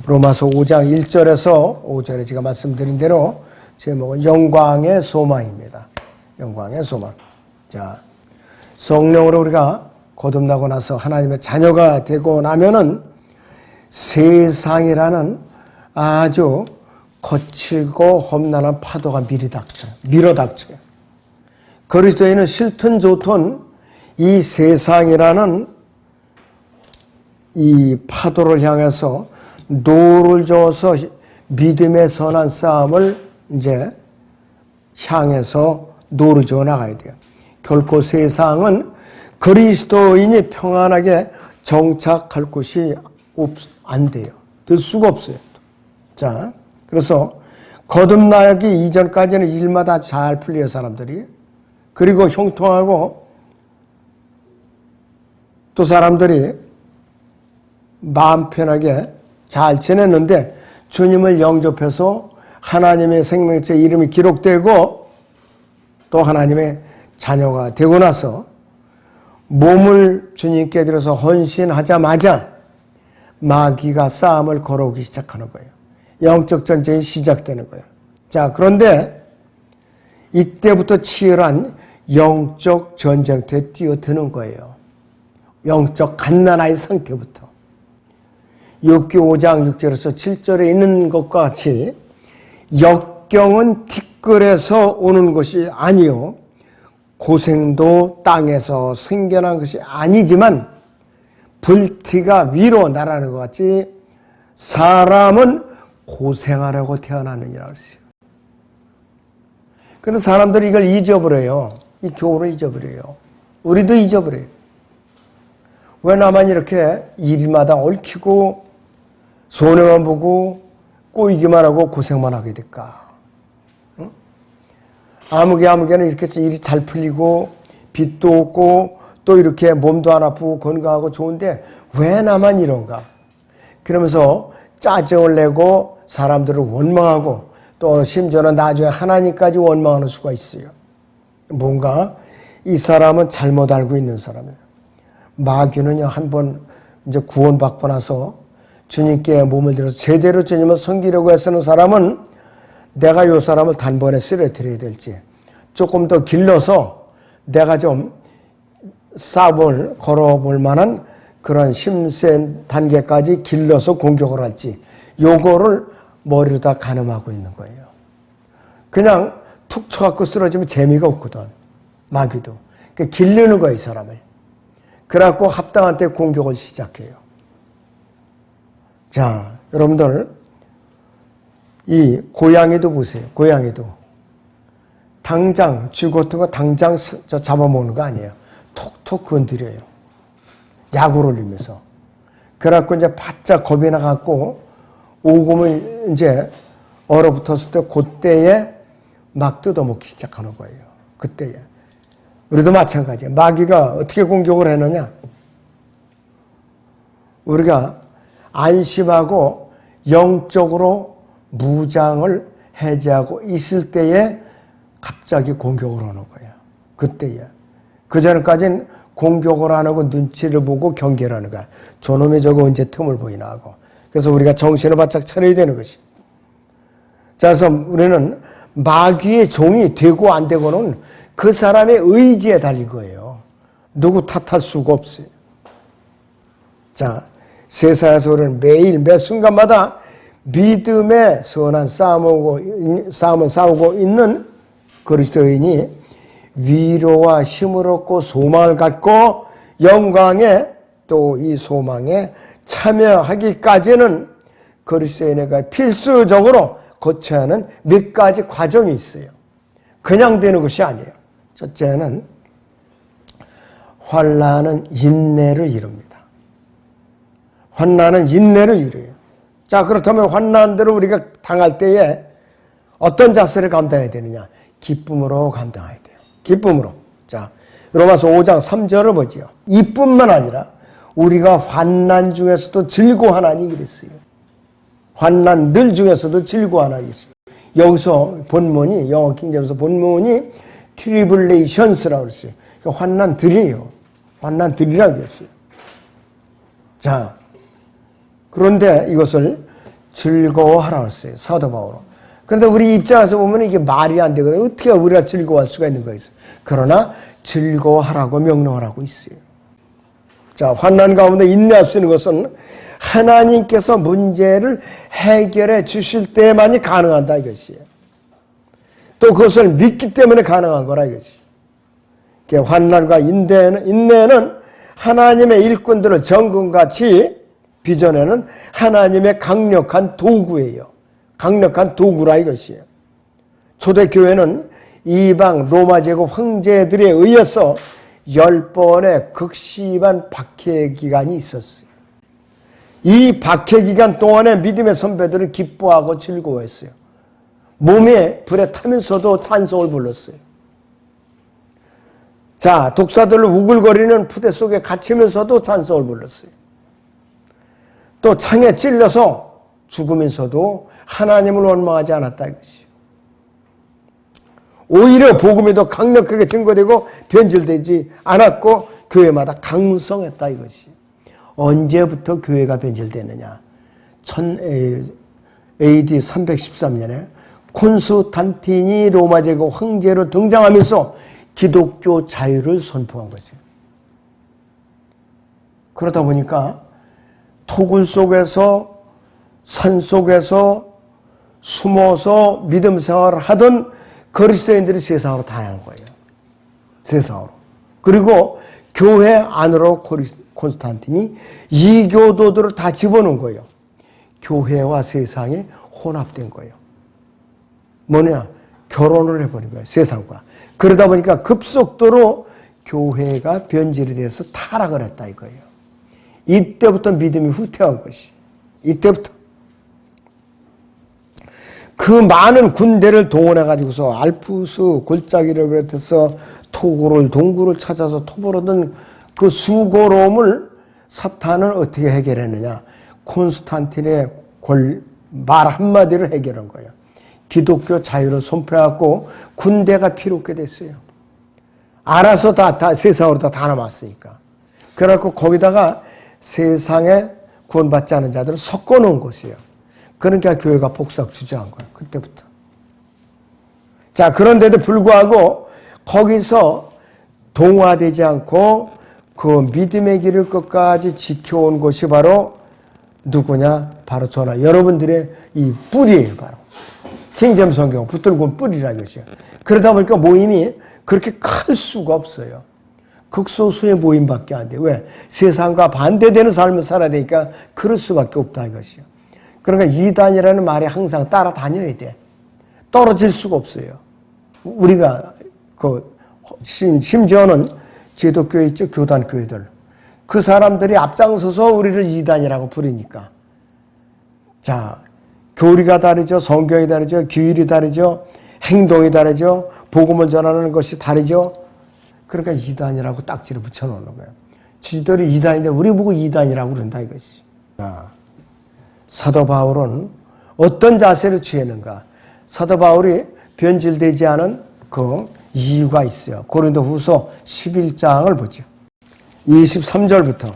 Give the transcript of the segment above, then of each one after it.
로마서 5장 1절에서 5절에 제가 말씀드린 대로 제목은 영광의 소망입니다. 영광의 소망. 자, 성령으로 우리가 거듭나고 나서 하나님의 자녀가 되고 나면은 세상이라는 아주 거칠고 험난한 파도가 밀어닥쳐요. 그리스도인은 싫든 좋든 이 세상이라는 이 파도를 향해서 노를 저어서 믿음의 선한 싸움을 이제 향해서 노를 저어 나가야 돼요. 결코 세상은 그리스도인이 평안하게 정착할 곳이 안 돼요. 될 수가 없어요. 자, 그래서 거듭나기 이전까지는 일마다 잘 풀려요, 사람들이. 그리고 형통하고 또 사람들이 마음 편하게 잘 지냈는데 주님을 영접해서 하나님의 생명체 이름이 기록되고 또 하나님의 자녀가 되고 나서 몸을 주님께 들여서 헌신하자마자 마귀가 싸움을 걸어오기 시작하는 거예요. 영적 전쟁이 시작되는 거예요. 자, 그런데 이때부터 치열한 영적 전쟁터에 뛰어드는 거예요. 영적 갓난아이 상태부터. 욥기 5장 6절에서 7절에 있는 것과 같이 역경은 티끌에서 오는 것이 아니요 고생도 땅에서 생겨난 것이 아니지만 불티가 위로 날아가는 것 같이 사람은 고생하려고 태어나느니라 그랬어요. 그런데 사람들이 이걸 잊어버려요. 이 교훈을 잊어버려요. 우리도 잊어버려요. 왜 나만 이렇게 일마다 얽히고 손해만 보고 꼬이기만 하고 고생만 하게 될까? 응? 아무개는 이렇게 일이 잘 풀리고 빚도 없고 또 이렇게 몸도 안 아프고 건강하고 좋은데 왜 나만 이런가? 그러면서 짜증을 내고 사람들을 원망하고 또 심지어는 나중에 하나님까지 원망하는 수가 있어요. 뭔가 이 사람은 잘못 알고 있는 사람이에요. 마귀는요, 한번 이제 구원받고 나서 주님께 몸을 들여서 제대로 주님을 섬기려고 애쓰는 사람은 내가 이 사람을 단번에 쓰러뜨려야 될지 조금 더 길러서 내가 좀 싸움을 걸어볼 만한 그런 심센 단계까지 길러서 공격을 할지 요거를 머리로 다 가늠하고 있는 거예요. 그냥 툭 쳐갖고 쓰러지면 재미가 없거든. 마귀도. 그러니까 길르는 거예요, 이 사람을. 그래갖고 합당한 때 공격을 시작해요. 자, 여러분들 이 고양이도 보세요. 고양이도 당장 쥐 같은 거 당장 잡아먹는 거 아니에요. 톡톡 건드려요. 약을 올리면서. 그래갖고 이제 바짝 겁이 나갖고 오금을 이제 얼어붙었을 때 그때에 막 뜯어먹기 시작하는 거예요. 그때에. 우리도 마찬가지예요. 마귀가 어떻게 공격을 했느냐? 우리가 안심하고 영적으로 무장을 해제하고 있을 때에 갑자기 공격을 하는 거예요. 그때에. 그전까지는 공격을 안 하고 눈치를 보고 경계를 하는 거야. 저놈이 저거 언제 틈을 보이나 하고. 그래서 우리가 정신을 바짝 차려야 되는 것이. 자, 그래서 우리는 마귀의 종이 되고 안 되고는 그 사람의 의지에 달린 거예요. 누구 탓할 수가 없어요. 자, 세상에서 우리는 매일 매 순간마다 믿음의 선한 싸움을 싸우고 있는 그리스도인이 위로와 힘을 얻고 소망을 갖고 영광에 또 이 소망에 참여하기까지는 그리스도인에게 필수적으로 거쳐야 하는 몇 가지 과정이 있어요. 그냥 되는 것이 아니에요. 첫째는 환난은 인내를 이룹니다. 환난은 인내를 이루어요. 자, 그렇다면 환난대로 우리가 당할 때에 어떤 자세를 감당해야 되느냐? 기쁨으로 감당해야 돼요. 기쁨으로. 자, 로마서 5장 3절을 보지요. 이뿐만 아니라 우리가 환난 중에서도 즐거워하나니 그랬어요. 환난 늘 중에서도 즐거워하나니 그랬어요. 여기서 본문이 영어 킹제임스 본문이 트리블레이션스라고 그랬어요. 그러니까 환난들이에요. 환난들이라고 했어요. 자, 그런데 이것을 즐거워하라고 했어요. 사도 바울은. 그런데 우리 입장에서 보면 이게 말이 안 되거든요. 어떻게 우리가 즐거워할 수가 있는 거겠어요. 그러나 즐거워하라고 명령을 하고 있어요. 자, 환난 가운데 인내할 수 있는 것은 하나님께서 문제를 해결해 주실 때만이 가능한다 이것이에요. 또 그것을 믿기 때문에 가능한 거라 이것이. 환난과 인내는 하나님의 일꾼들을 정금같이 빚어내는 하나님의 강력한 도구예요. 강력한 도구라 이것이에요. 초대교회는 이방 로마 제국 황제들에 의해서 10번의 극심한 박해 기간이 있었어요. 이 박해 기간 동안에 믿음의 선배들은 기뻐하고 즐거워했어요. 몸에 불에 타면서도 찬송을 불렀어요. 자, 독사들로 우글거리는 부대 속에 갇히면서도 찬송을 불렀어요. 또 창에 찔려서 죽으면서도 하나님을 원망하지 않았다 이것이요. 오히려 복음이 더 강력하게 증거되고 변질되지 않았고 교회마다 강성했다 이것이. 언제부터 교회가 변질되느냐? AD 313년에 콘스탄틴이 로마 제국 황제로 등장하면서 기독교 자유를 선포한 것이에요. 그러다 보니까 토굴 속에서 산 속에서 숨어서 믿음 생활을 하던 그리스도인들이 세상으로 다 나간 거예요. 세상으로. 그리고 교회 안으로 콘스탄틴이 이교도들을 다 집어넣은 거예요. 교회와 세상이 혼합된 거예요. 뭐냐? 결혼을 해버린 거예요. 세상과. 그러다 보니까 급속도로 교회가 변질이 돼서 타락을 했다 이거예요. 이때부터 믿음이 후퇴한 것이. 이때부터. 그 많은 군대를 동원해가지고서 알프스 골짜기를 비롯해서 토굴을 동굴을 찾아서 토벌하던 그 수고로움을 사탄은 어떻게 해결했느냐. 콘스탄틴의 말 한마디로 해결한 거예요. 기독교 자유를 선포해갖고 군대가 필요 없게 됐어요. 알아서 다 세상으로 다 남았으니까. 그래갖고 거기다가 세상에 구원받지 않은 자들을 섞어놓은 것이에요. 그러니까 교회가 복싹 주저한 거예요. 그때부터. 자, 그런데도 불구하고 거기서 동화되지 않고 그 믿음의 길을 끝까지 지켜온 것이 바로 누구냐? 바로 저나 여러분들의 이 뿌리예요. 바로. 킹제임스 성경 붙들고 뿌리라 이것이에요. 그러다 보니까 모임이 그렇게 클 수가 없어요. 극소수의 모임밖에 안 돼. 왜? 세상과 반대되는 삶을 살아야 되니까 그럴 수밖에 없다 이것이요. 그러니까 이단이라는 말이 항상 따라다녀야 돼. 떨어질 수가 없어요. 우리가 심지어는 기독교회 있죠. 교단교회들. 그 사람들이 앞장서서 우리를 이단이라고 부르니까. 자, 교리가 다르죠. 성경이 다르죠. 규율이 다르죠. 행동이 다르죠. 복음을 전하는 것이 다르죠. 그러니까 이단이라고 딱지를 붙여놓는 거예요. 지들이 이단인데 우리 보고 이단이라고 그런다 이것이. 사도 바울은 어떤 자세를 취했는가? 사도 바울이 변질되지 않은 그 이유가 있어요. 고린도후서 11장을 보죠. 23절부터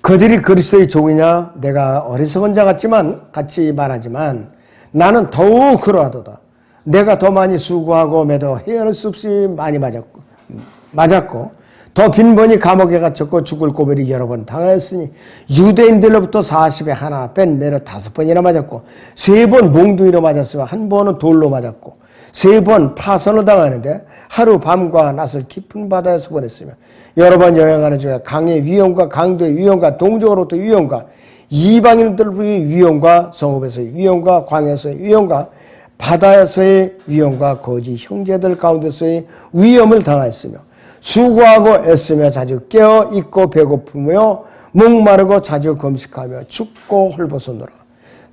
그들이 그리스도의 종이냐? 내가 어리석은 자 같이 말하지만 나는 더욱 그러하도다. 내가 더 많이 수고하고 매도 헤아릴 수 없이 많이 맞았고 더 빈번히 감옥에 갇혔고 죽을 고비를 여러 번 당하였으니 유대인들로부터 40에 하나 뺀 매를 5번이나 맞았고 3번 몽둥이로 맞았으며 1번은 돌로 맞았고 3번 파선을 당하는데 하루 밤과 낮을 깊은 바다에서 보냈으며 여러 번 여행하는 중에 강의 위험과 강도의 위험과 동족으로부터 위험과 이방인들의 위험과 성읍에서의 위험과 광야에서의 위험과 바다에서의 위험과 거짓 형제들 가운데서의 위험을 당하였으며 수고하고 애쓰며 자주 깨어 있고 배고프며 목마르고 자주 검식하며 춥고 헐벗어노라.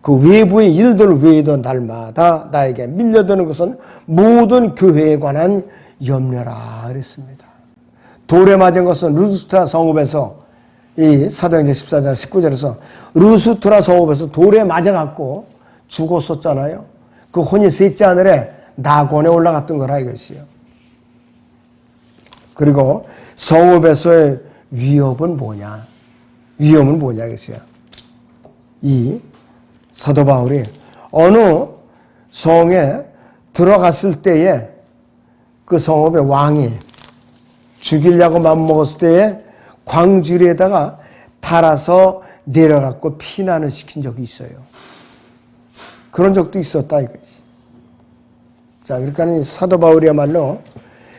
그 외부의 일들 외에도 날마다 나에게 밀려드는 것은 모든 교회에 관한 염려라 그랬습니다. 돌에 맞은 것은 루스트라 성읍에서 이 사도행전 14장 19절에서 루스트라 성읍에서 돌에 맞아갖고 죽었었잖아요. 그 혼이 셋째 하늘에 낙원에 올라갔던 거라 이것이요. 그리고 성읍에서의 위협은 뭐냐? 위험은 뭐냐 이것이요. 이 사도 바울이 어느 성에 들어갔을 때에 그 성읍의 왕이 죽이려고 맘먹었을 때에 광주리에다가 달아서 내려갖고 피난을 시킨 적이 있어요. 그런 적도 있었다 이거지. 자, 그러니까 사도 바울이야말로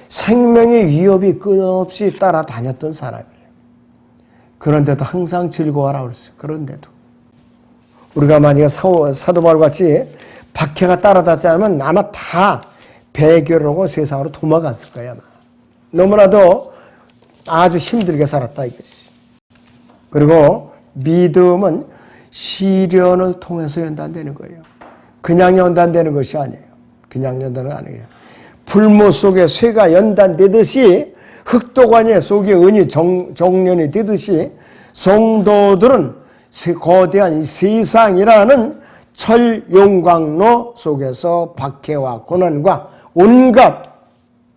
생명의 위협이 끝없이 따라다녔던 사람이에요. 그런데도 항상 즐거워하라 그랬어요. 그런데도. 우리가 만약에 사도 바울 같이 박해가 따라다녔다면 아마 다 배교를 하고 세상으로 도망갔을 거야. 아마. 너무나도 아주 힘들게 살았다 이것이. 그리고 믿음은 시련을 통해서 연단되는 거예요. 그냥 연단되는 것이 아니에요. 그냥 연단은 아니에요. 불모 속에 쇠가 연단되듯이 흑도관의 속에 은이 정련이 되듯이 성도들은 거대한 세상이라는 철용광로 속에서 박해와 고난과 온갖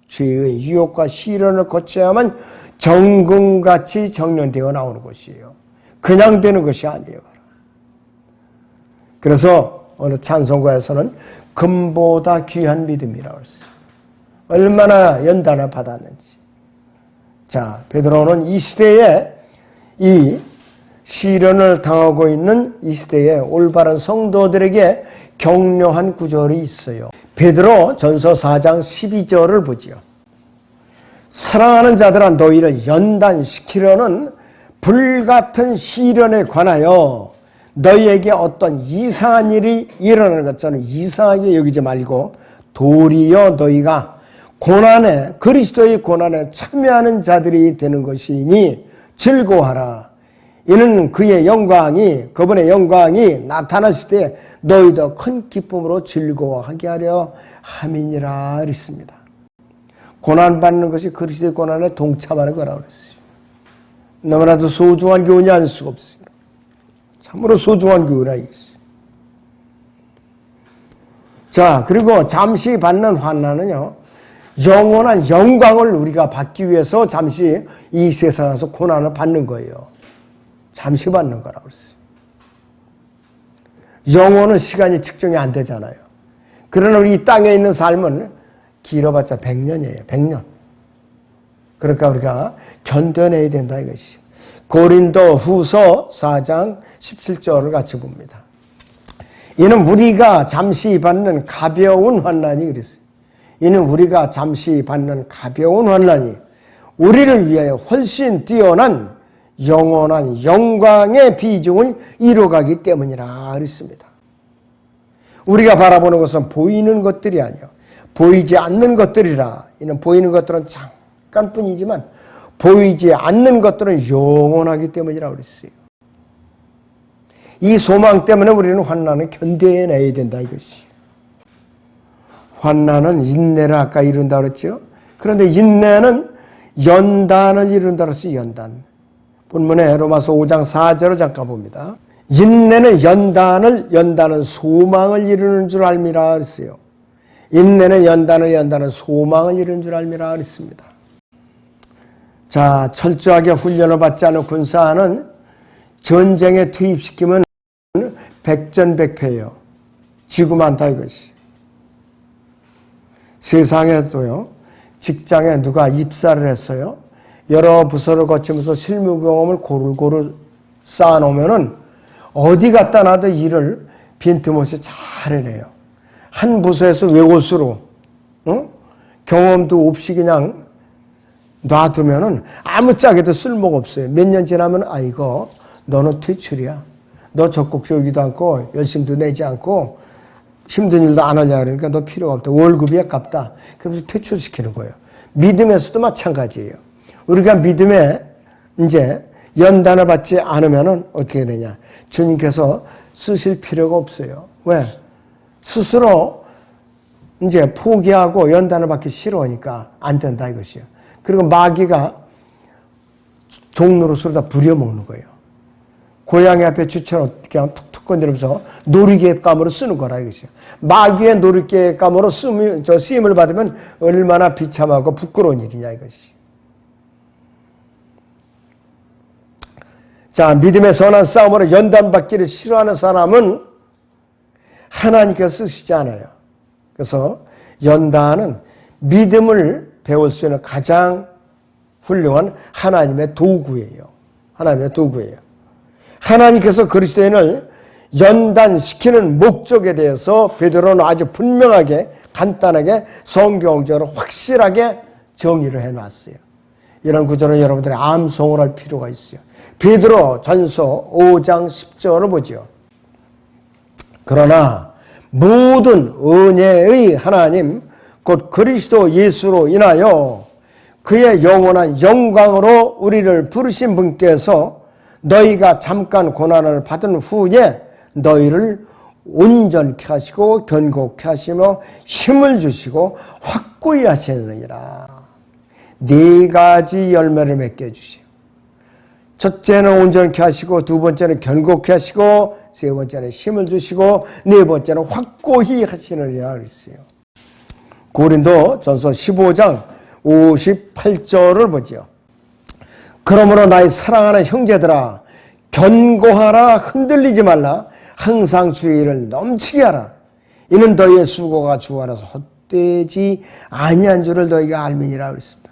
죄의 유혹과 시련을 거쳐야만 정금같이 정련되어 나오는 것이에요. 그냥 되는 것이 아니에요. 그래서 어느 찬송가에서는 금보다 귀한 믿음이라고 했어요. 얼마나 연단을 받았는지. 자, 베드로는 이 시대에 이 시련을 당하고 있는 이 시대에 올바른 성도들에게 격려한 구절이 있어요. 베드로 전서 4장 12절을 보지요. 사랑하는 자들아 너희를 연단시키려는 불같은 시련에 관하여 너희에게 어떤 이상한 일이 일어나는 것처럼 이상하게 여기지 말고 도리어 너희가 고난에 그리스도의 고난에 참여하는 자들이 되는 것이니 즐거워하라. 이는 그의 영광이 그분의 영광이 나타나실 때 너희도 큰 기쁨으로 즐거워하게 하려 함이니라 그랬습니다. 고난받는 것이 그리스도의 고난에 동참하는 거라고 그랬어요. 너무나도 소중한 교훈이 아닐 수가 없어요. 참으로 소중한 교훈이라 이겼어요. 자, 그리고 잠시 받는 환난은요, 영원한 영광을 우리가 받기 위해서 잠시 이 세상에서 고난을 받는 거예요. 잠시 받는 거라고 그랬어요. 영혼은 시간이 측정이 안 되잖아요. 그러나 우리 이 땅에 있는 삶은 길어봤자 100년이에요. 100년. 그러니까 우리가 견뎌내야 된다 이것이. 고린도 후서 4장 17절을 같이 봅니다. 이는 우리가 잠시 받는 가벼운 환난이 그랬어요. 이는 우리가 잠시 받는 가벼운 환난이 우리를 위하여 훨씬 뛰어난 영원한 영광의 비중을 이루어가기 때문이라 그랬습니다. 우리가 바라보는 것은 보이는 것들이 아니요 보이지 않는 것들이라. 이는 보이는 것들은 잠깐뿐이지만 보이지 않는 것들은 영원하기 때문이라고 그랬어요. 이 소망 때문에 우리는 환난을 견뎌내야 된다 이것이. 환난은 인내를 아까 이룬다 그랬죠. 그런데 인내는 연단을 이룬다 그랬어요. 연단. 본문에 로마서 5장 4절을 잠깐 봅니다. 인내는 연단은 소망을 이루는 줄 알미라 그랬어요. 인내는 연단은 소망을 이루는 줄 알미라 그랬습니다. 자, 철저하게 훈련을 받지 않은 군사는 전쟁에 투입시키면 백전백패예요. 지구 많다 이것이. 세상에도요, 직장에 누가 입사를 했어요. 여러 부서를 거치면서 실무 경험을 고루고루 쌓아놓으면은 어디 갖다 놔도 일을 빈틈없이 잘 해내요. 한 부서에서 외골수로 경험도 없이 그냥 놔두면은 아무짝에도 쓸모가 없어요. 몇 년 지나면 아이고 너는 퇴출이야. 너 적극적이지도 않고 열심도 내지 않고 힘든 일도 안 하려고 그러니까 너 필요가 없다. 월급이 아깝다. 그래서 퇴출시키는 거예요. 믿음에서도 마찬가지예요. 우리가 믿음에 이제 연단을 받지 않으면은 어떻게 되냐. 주님께서 쓰실 필요가 없어요. 왜? 스스로 이제 포기하고 연단을 받기 싫어하니까 안 된다 이것이에요. 그리고 마귀가 종로로서 다 부려먹는 거예요. 고양이 앞에 쥐처럼 그냥 툭툭 건드리면서 놀이개감으로 쓰는 거라 이것이에요. 마귀의 놀이개감으로 쓰임을 받으면 얼마나 비참하고 부끄러운 일이냐 이것이. 자, 믿음의 선한 싸움으로 연단받기를 싫어하는 사람은 하나님께서 쓰시지 않아요. 그래서 연단은 믿음을 배울 수 있는 가장 훌륭한 하나님의 도구예요. 하나님의 도구예요. 하나님께서 그리스도인을 연단시키는 목적에 대해서 베드로는 아주 분명하게 간단하게 성경적으로 확실하게 정의를 해놨어요. 이런 구절은 여러분들이 암송을 할 필요가 있어요. 베드로 전서 5장 10절을 보죠. 그러나 모든 은혜의 하나님 곧 그리스도 예수로 인하여 그의 영원한 영광으로 우리를 부르신 분께서 너희가 잠깐 고난을 받은 후에 너희를 온전케 하시고 견고케 하시며 힘을 주시고 확고히 하시느니라. 네 가지 열매를 맺게 해주시오. 첫째는 온전케 하시고, 두 번째는 견고케 하시고, 세 번째는 힘을 주시고, 네 번째는 확고히 하시느니라 그랬어요. 고린도 전서 15장 58절을 보죠. 그러므로 나의 사랑하는 형제들아, 견고하라, 흔들리지 말라, 항상 주의를 넘치게 하라. 이는 너희의 수고가 주 안에서 헛되지 아니한 줄을 너희가 알미니라 그랬습니다.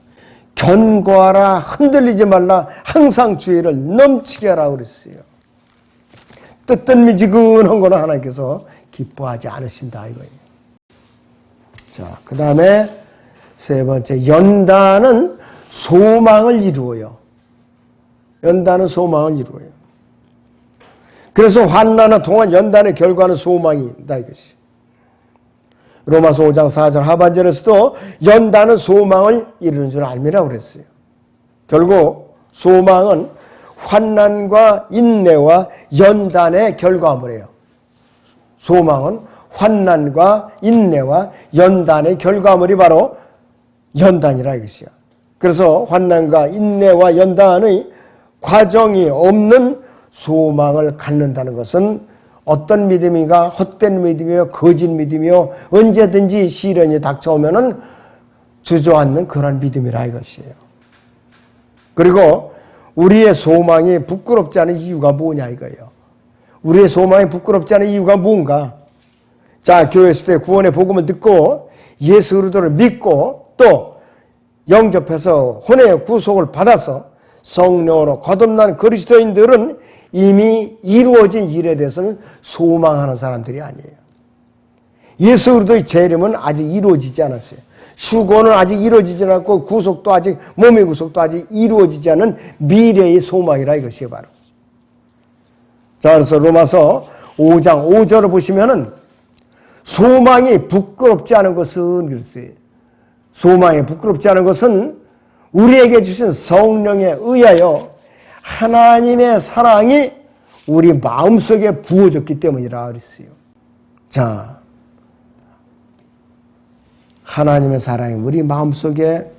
견고하라, 흔들리지 말라, 항상 주의를 넘치게 하라 그랬어요. 뜨뜻미지근한 거는 하나님께서 기뻐하지 않으신다 이거예요. 자, 그 다음에 세 번째, 연단은 소망을 이루어요. 연단은 소망을 이루어요. 그래서 환난은 동안 연단의 결과는 소망이 있다 이것이. 로마서 5장 4절 하반절에서도 연단은 소망을 이루는 줄 알미라고 그랬어요. 결국 소망은 환난과 인내와 연단의 결과물이에요. 소망은 환난과 인내와 연단의 결과물이 바로 연단이라 이것이야. 그래서 환난과 인내와 연단의 과정이 없는 소망을 갖는다는 것은 어떤 믿음이가 헛된 믿음이며 거짓 믿음이며 언제든지 시련이 닥쳐오면은 주저앉는 그런 믿음이라 이것이에요. 그리고 우리의 소망이 부끄럽지 않은 이유가 뭐냐 이거예요. 우리의 소망이 부끄럽지 않은 이유가 뭔가? 자, 교회 있을 때 구원의 복음을 듣고 예수 그리스도를 믿고 또 영접해서 혼의 구속을 받아서 성령으로 거듭난 그리스도인들은 이미 이루어진 일에 대해서는 소망하는 사람들이 아니에요. 예수 그리스도의 재림은 아직 이루어지지 않았어요. 휴거는 아직 이루어지지 않았고 구속도 아직 몸의 구속도 아직 이루어지지 않은 미래의 소망이라 이것이 바로. 자, 그래서 로마서 5장 5절을 보시면은 소망이 부끄럽지 않은 것은 그랬어요. 소망이 부끄럽지 않은 것은 우리에게 주신 성령에 의하여 하나님의 사랑이 우리 마음속에 부어졌기 때문이라 그랬어요. 자, 하나님의 사랑이 우리 마음속에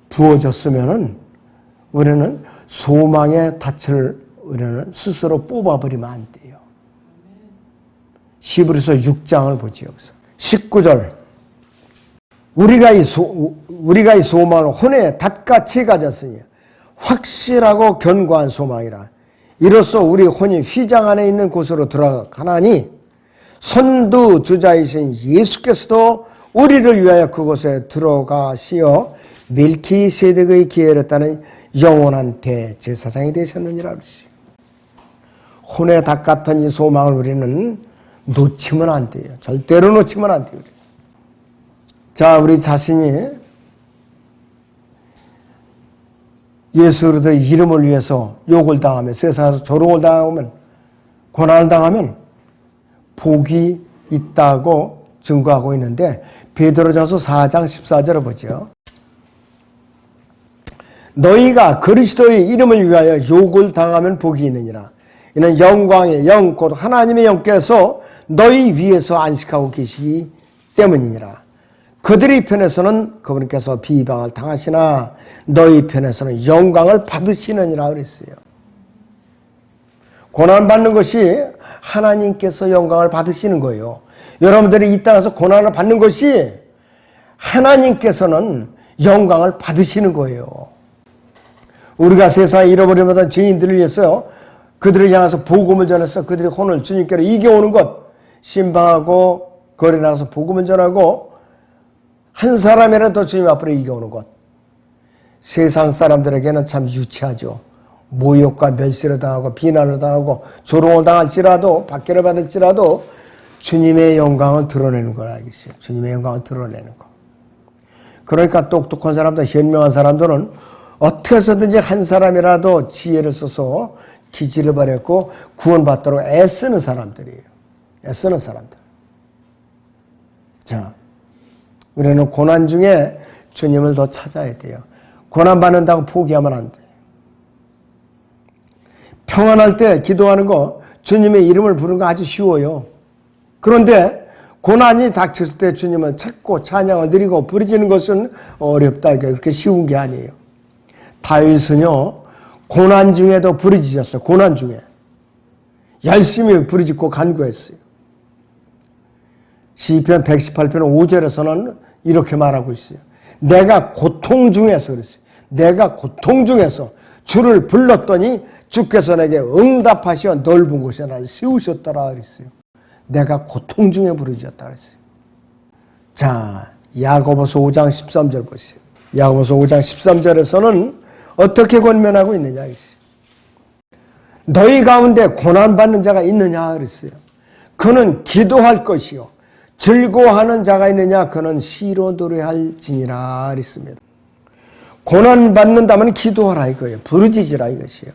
부어졌으면은 우리는 소망의 닻을 우리는 스스로 뽑아버리면 안 돼요. 히브리서 6장을 보죠. 여기서 19절. 우리가 이 소망을 혼의 닷같이 가졌으니 확실하고 견고한 소망이라. 이로써 우리 혼이 휘장 안에 있는 곳으로 들어가나니 선두주자이신 예수께서도 우리를 위하여 그곳에 들어가시어 멜키세덱의 기회를 따는 영원한 대제사장이 되셨느니라 그러시오. 혼의 닭 같은 이 소망을 우리는 놓치면 안 돼요. 절대로 놓치면 안 돼요. 자, 우리 자신이 예수 그리스도의 이름을 위해서 욕을 당하면, 세상에서 조롱을 당하면, 고난을 당하면 복이 있다고 증거하고 있는데 베드로전서 4장 14절을 보죠. 너희가 그리스도의 이름을 위하여 욕을 당하면 복이 있느니라. 이는 영광의 영 곧 하나님의 영께서 너희 위에서 안식하고 계시기 때문이니라. 그들의 편에서는 그분께서 비방을 당하시나 너희 편에서는 영광을 받으시느니라 그랬어요. 고난받는 것이 하나님께서 영광을 받으시는 거예요. 여러분들이 이 땅에서 고난을 받는 것이 하나님께서는 영광을 받으시는 거예요. 우리가 세상에 잃어버리던 죄인들을 위해서 그들을 향해서 복음을 전해서 그들의 혼을 주님께로 이겨오는 것, 신방하고 거리 나가서 복음을 전하고 한 사람이라도 주님 앞으로 이겨오는 것. 세상 사람들에게는 참 유치하죠. 모욕과 멸시를 당하고 비난을 당하고 조롱을 당할지라도 박해를 받을지라도 주님의 영광을 드러내는 걸 알겠어요. 주님의 영광을 드러내는 거. 그러니까 똑똑한 사람들, 현명한 사람들은 어떻게 해서든지 한 사람이라도 지혜를 써서 기지를 발휘했고 구원받도록 애쓰는 사람들이에요. 애쓰는 사람들. 자, 우리는 고난 중에 주님을 더 찾아야 돼요. 고난 받는다고 포기하면 안 돼요. 평안할 때 기도하는 거, 주님의 이름을 부르는 거 아주 쉬워요. 그런데 고난이 닥쳤을 때 주님을 찾고 찬양을 드리고 부르짖는 것은 어렵다. 그렇게 쉬운 게 아니에요. 다윗은요, 고난 중에도 부르짖었어요. 고난 중에. 열심히 부르짖고 간구했어요. 시편 118편 5절에서는 이렇게 말하고 있어요. 내가 고통 중에서 그랬어요. 내가 고통 중에서 주를 불렀더니 주께서 내게 응답하시어 넓은 곳에 나를 세우셨더라 그랬어요. 내가 고통 중에 부르짖었다 그랬어요. 자, 야고보서 5장 13절 보세요. 야고보서 5장 13절에서는 어떻게 권면하고 있느냐 했어요. 너희 가운데 고난받는 자가 있느냐 그랬어요. 그는 기도할 것이요 즐거워하는 자가 있느냐 그는 시로 노래할지니라 그랬습니다. 고난받는다면 기도하라 이거예요. 부르짖으라 이것이에요.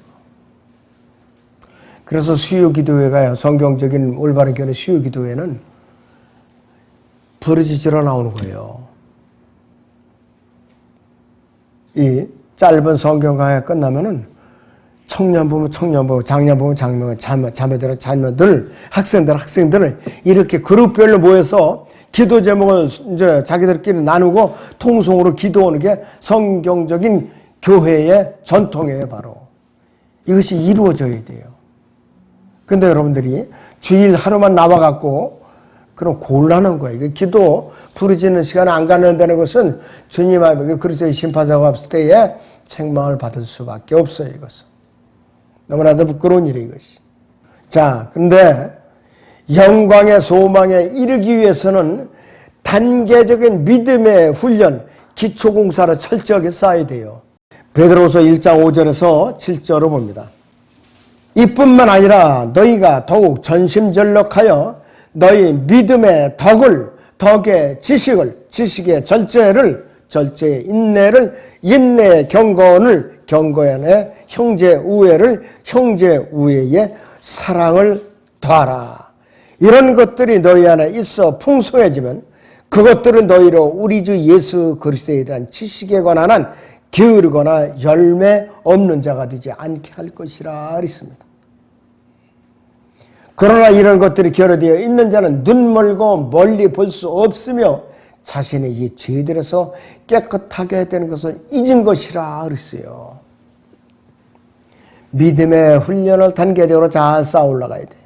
그래서 수요기도회가요. 성경적인 올바른 교회 수요기도회는 부르짖으러 나오는 거예요. 이 짧은 성경 강의가 끝나면은 청년 보면 청년 보고 장년 보면 장년, 자매들은 자매들, 학생들을 이렇게 그룹별로 모여서 기도 제목을 이제 자기들끼리 나누고 통성으로 기도하는 게 성경적인 교회의 전통이에요, 바로. 이것이 이루어져야 돼요. 근데 여러분들이 주일 하루만 나와갖고 그럼 곤란한 거예요. 기도 부르짖는 시간을 안 갖는다는 것은 주님 앞에 그리스도의 심판자가 없을 때에 책망을 받을 수밖에 없어요, 이것은. 너무나도 부끄러운 일이 이것이. 자, 근데 영광의 소망에 이르기 위해서는 단계적인 믿음의 훈련, 기초공사를 철저하게 쌓아야 돼요. 베드로서 1장 5절에서 7절을 봅니다. 이뿐만 아니라 너희가 더욱 전심전력하여 너희 믿음의 덕의 지식의 절제의 인내의 경건의 형제 우애의 사랑을 더하라. 이런 것들이 너희 안에 있어 풍성해지면 그것들은 너희로 우리 주 예수 그리스도에 대한 지식에 관한 한 게으르거나 열매 없는 자가 되지 않게 할 것이라 그랬습니다. 그러나 이런 것들이 결여되어 있는 자는 눈 멀고 멀리 볼 수 없으며 자신의 이 죄들에서 깨끗하게 되는 것을 잊은 것이라 그랬어요. 믿음의 훈련을 단계적으로 잘 쌓아 올라가야 돼요.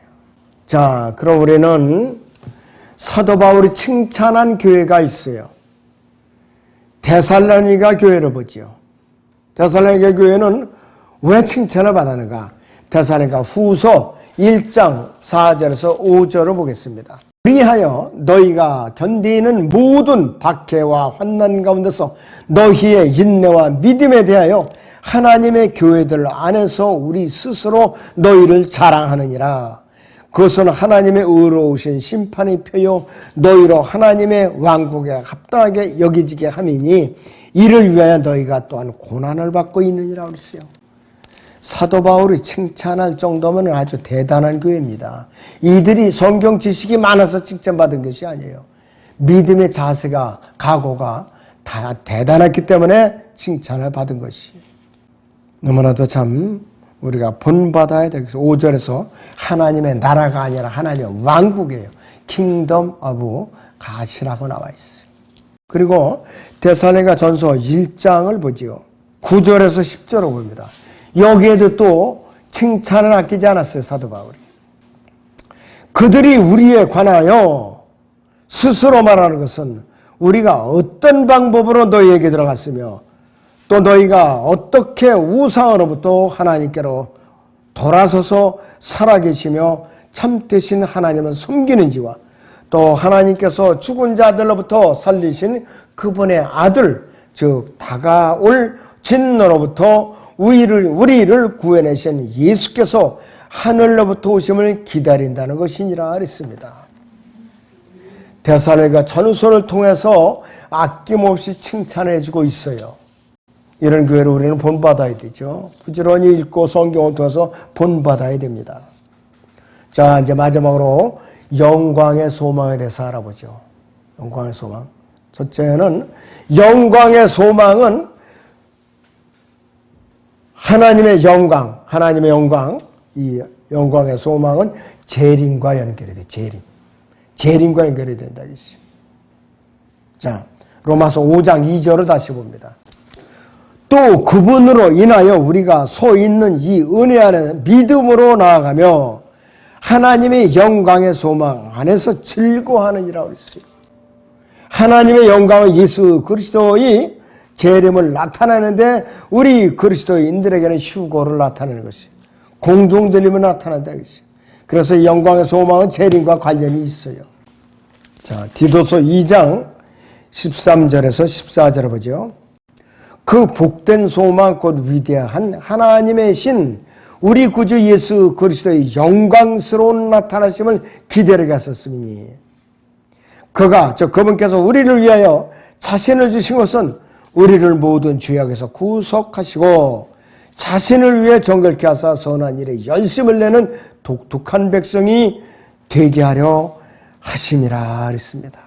자, 그럼 우리는 사도 바울이 칭찬한 교회가 있어요. 데살로니가 교회를 보죠. 데살로니가 교회는 왜 칭찬을 받았는가? 데살로니가 후서 1장 4절에서 5절을 보겠습니다. 그리하여 너희가 견디는 모든 박해와 환난 가운데서 너희의 인내와 믿음에 대하여 하나님의 교회들 안에서 우리 스스로 너희를 자랑하느니라. 그것은 하나님의 의로우신 심판의 표요 너희로 하나님의 왕국에 합당하게 여기지게 함이니 이를 위하여 너희가 또한 고난을 받고 있느니라 그랬어요. 사도 바울이 칭찬할 정도면 아주 대단한 교회입니다. 이들이 성경 지식이 많아서 칭찬받은 것이 아니에요. 믿음의 자세가, 각오가 다 대단했기 때문에 칭찬을 받은 것이에요. 너무나도 참 우리가 본받아야 되겠어. 5절에서 하나님의 나라가 아니라 하나님의 왕국이에요. 킹덤 오브 갓이라고 나와 있어요. 그리고 데살로니가 전서 1장을 보지요. 9절에서 10절을 봅니다. 여기에도 또 칭찬을 아끼지 않았어요, 사도 바울이. 그들이 우리에 관하여 스스로 말하는 것은 우리가 어떤 방법으로 너희에게 들어갔으며 또 너희가 어떻게 우상으로부터 하나님께로 돌아서서 살아계시며 참되신 하나님을 섬기는지와 또 하나님께서 죽은 자들로부터 살리신 그분의 아들, 즉 다가올 진노로부터 우리를 구해내신 예수께서 하늘로부터 오심을 기다린다는 것이니라 그랬습니다. 데살로니가 전후서를 통해서 아낌없이 칭찬해 주고 있어요. 이런 교회를 우리는 본받아야 되죠. 부지런히 읽고 성경을 통해서 본받아야 됩니다. 자, 이제 마지막으로 영광의 소망에 대해서 알아보죠. 영광의 소망. 첫째는 영광의 소망은 하나님의 영광, 이 영광의 소망은 재림과 연결이 돼. 재림과 연결이 된다. 자, 로마서 5장 2절을 다시 봅니다. 또 그분으로 인하여 우리가 서 있는 이 은혜 안에 믿음으로 나아가며 하나님의 영광의 소망 안에서 즐거워하느니라 그랬어요. 하나님의 영광은 예수 그리스도의 재림을 나타내는데 우리 그리스도인들에게는 휴거를 나타내는 것이에요. 공중들림을 나타낸다 것이에요. 그래서 이 영광의 소망은 재림과 관련이 있어요. 자, 디도서 2장 13절에서 14절을 보죠. 그 복된 소망 곧 위대한 하나님의 신 우리 구주 예수 그리스도의 영광스러운 나타나심을 기다리게 하셨으니 그분께서 우리를 위하여 자신을 주신 것은 우리를 모든 죄악에서 구속하시고 자신을 위해 정결케 하사 선한 일에 열심을 내는 독특한 백성이 되게 하려 하심이라 그랬습니다.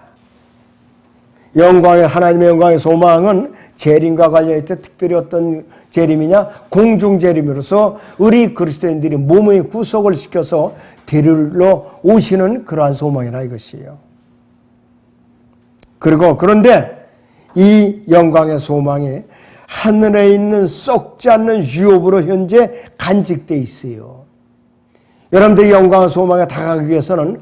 하나님의 영광의 소망은 재림과 관련할 때 특별히 어떤 재림이냐? 공중 재림으로서 우리 그리스도인들이 몸의 구속을 시켜서 데리러 오시는 그러한 소망이라 이것이에요. 그런데 이 영광의 소망이 하늘에 있는 썩지 않는 유업으로 현재 간직되어 있어요. 여러분들이 영광의 소망에 다가가기 위해서는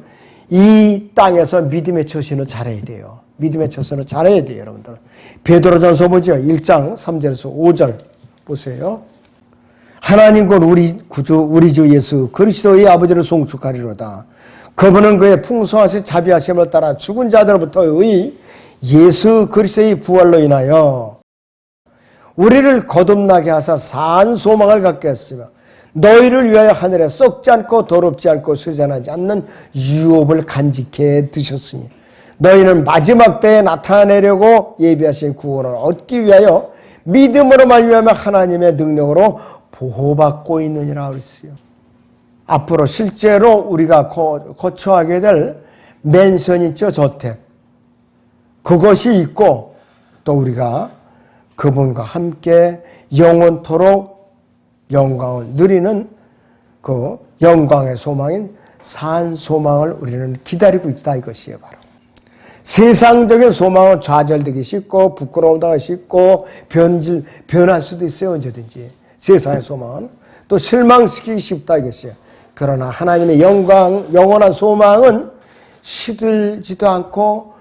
이 땅에서 믿음의 처신을 잘해야 돼요. 믿음의 처신을 잘해야 돼요, 여러분들. 베드로전서 보죠. 1장 3절에서 5절 보세요. 하나님 곧 우리 주 예수 그리스도의 아버지를 송축하리로다. 그분은 그의 풍성하신 자비하심을 따라 죽은 자들로부터의 예수 그리스도의 부활로 인하여 우리를 거듭나게 하사 산 소망을 갖게 했으며 너희를 위하여 하늘에 썩지 않고 더럽지 않고 쇠잔하지 않는 유업을 간직해 두셨으니 너희는 마지막 때에 나타내려고 예비하신 구원을 얻기 위하여 믿음으로 말미암아 하나님의 능력으로 보호받고 있느니라 그랬어요. 앞으로 실제로 우리가 거처하게 될 맨션 있죠, 저택. 그것이 있고 또 우리가 그분과 함께 영원토록 영광을 누리는 그 영광의 소망인 산 소망을 우리는 기다리고 있다 이것이에요. 바로 세상적인 소망은 좌절되기 쉽고 부끄러워하기 쉽고 변할 수도 있어요. 언제든지 세상의 소망은 또 실망시키기 쉽다 이것이에요. 그러나 하나님의 영원한 소망은 시들지도 않고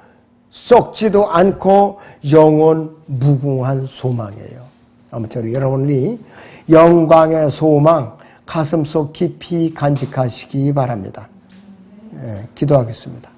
썩지도 않고 영원 무궁한 소망이에요. 아무튼 여러분이 영광의 소망 가슴속 깊이 간직하시기 바랍니다. 기도하겠습니다.